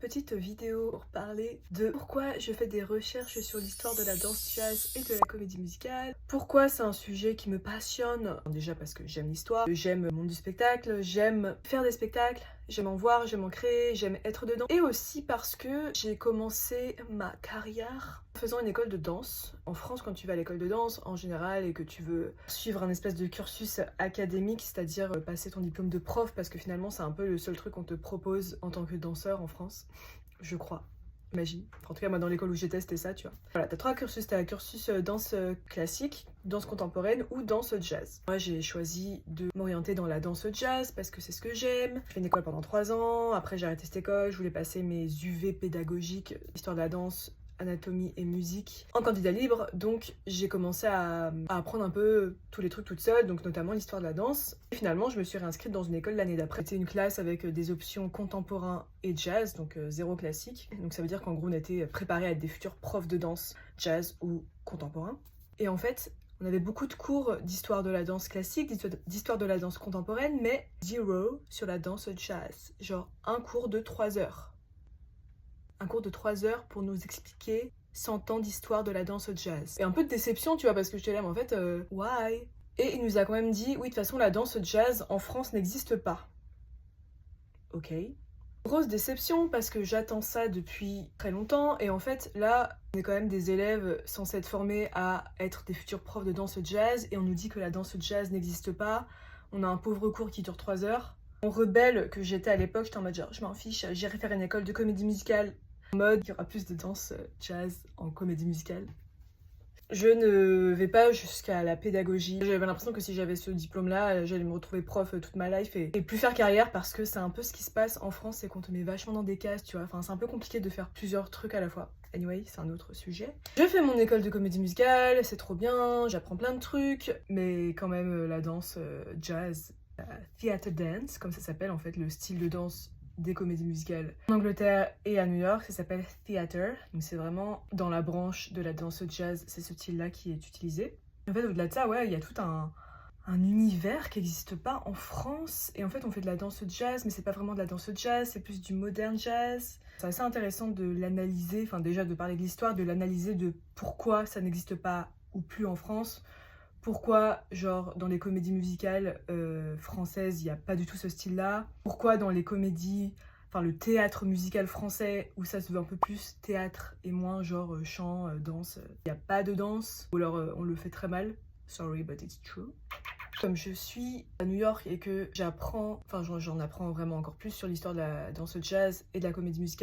petite vidéo pour parler de pourquoi je fais des recherches sur l'histoire de la danse jazz et de la comédie musicale. Pourquoi c'est un sujet qui me passionne. Déjà parce que j'aime l'histoire, j'aime le monde du spectacle, j'aime faire des spectacles, j'aime en voir, j'aime en créer, j'aime être dedans. Et aussi parce que j'ai commencé ma carrière en faisant une école de danse. En France, quand tu vas à l'école de danse, en général, et que tu veux suivre un espèce de cursus académique, c'est-à-dire passer ton diplôme de prof, parce que finalement, c'est un peu le seul truc qu'on te propose en tant que danseur en France, je crois. Imagine. En tout cas, moi, dans l'école où j'étais, c'était ça, tu vois. Voilà, t'as trois cursus. T'as un cursus danse classique, danse contemporaine ou danse jazz. Moi, j'ai choisi de m'orienter dans la danse jazz parce que c'est ce que j'aime. J'ai fait une école pendant 3 ans. Après, j'ai arrêté cette école. Je voulais passer mes UV pédagogiques, histoire de la danse, anatomie et musique en candidat libre, donc j'ai commencé à apprendre un peu tous les trucs toute seule, donc notamment l'histoire de la danse. Et finalement, je me suis réinscrite dans une école l'année d'après. C'était une classe avec des options contemporain et jazz, donc zéro classique. Donc ça veut dire qu'en gros, on était préparés à être des futurs profs de danse jazz ou contemporain. Et en fait, on avait beaucoup de cours d'histoire de la danse classique, d'histoire de la danse contemporaine, mais zéro sur la danse jazz. Genre un cours de 3 heures. Un cours de 3 heures pour nous expliquer 100 ans d'histoire de la danse jazz. Et un peu de déception, tu vois, parce que j'étais là, mais en fait, why? Et il nous a quand même dit, oui, de toute façon, la danse jazz en France n'existe pas. Ok. Grosse déception, parce que j'attends ça depuis très longtemps, et en fait, là, on est quand même des élèves censés être formés à être des futurs profs de danse jazz, et on nous dit que la danse jazz n'existe pas. On a un pauvre cours qui dure 3 heures. Mon rebelle que j'étais à l'époque, j'étais en mode genre, je m'en fiche, j'irai faire une école de comédie musicale. En mode, il y aura plus de danse jazz en comédie musicale. Je ne vais pas jusqu'à la pédagogie. J'avais l'impression que si j'avais ce diplôme-là, j'allais me retrouver prof toute ma life et plus faire carrière, parce que c'est un peu ce qui se passe en France, c'est qu'on te met vachement dans des cases, tu vois. Enfin, c'est un peu compliqué de faire plusieurs trucs à la fois. Anyway, c'est un autre sujet. Je fais mon école de comédie musicale, c'est trop bien, j'apprends plein de trucs, mais quand même, la danse jazz, theater dance, comme ça s'appelle en fait, le style de danse des comédies musicales en Angleterre et à New York, ça s'appelle theater. Donc c'est vraiment dans la branche de la danse jazz, c'est ce style-là qui est utilisé. En fait, au-delà de ça, ouais, il y a tout un univers qui n'existe pas en France. Et en fait, on fait de la danse jazz, mais c'est pas vraiment de la danse jazz, c'est plus du modern jazz. C'est assez intéressant de l'analyser, enfin déjà de parler de l'histoire, de l'analyser de pourquoi ça n'existe pas ou plus en France. Pourquoi, genre, dans les comédies musicales françaises, il n'y a pas du tout ce style-là? Pourquoi dans les comédies, enfin le théâtre musical français, où ça se veut un peu plus théâtre et moins genre chant, danse, il n'y a pas de danse? Ou alors on le fait très mal. Sorry, but it's true. Comme je suis à New York et que j'apprends, enfin j'en apprends vraiment encore plus sur l'histoire de la danse jazz et de la comédie musicale,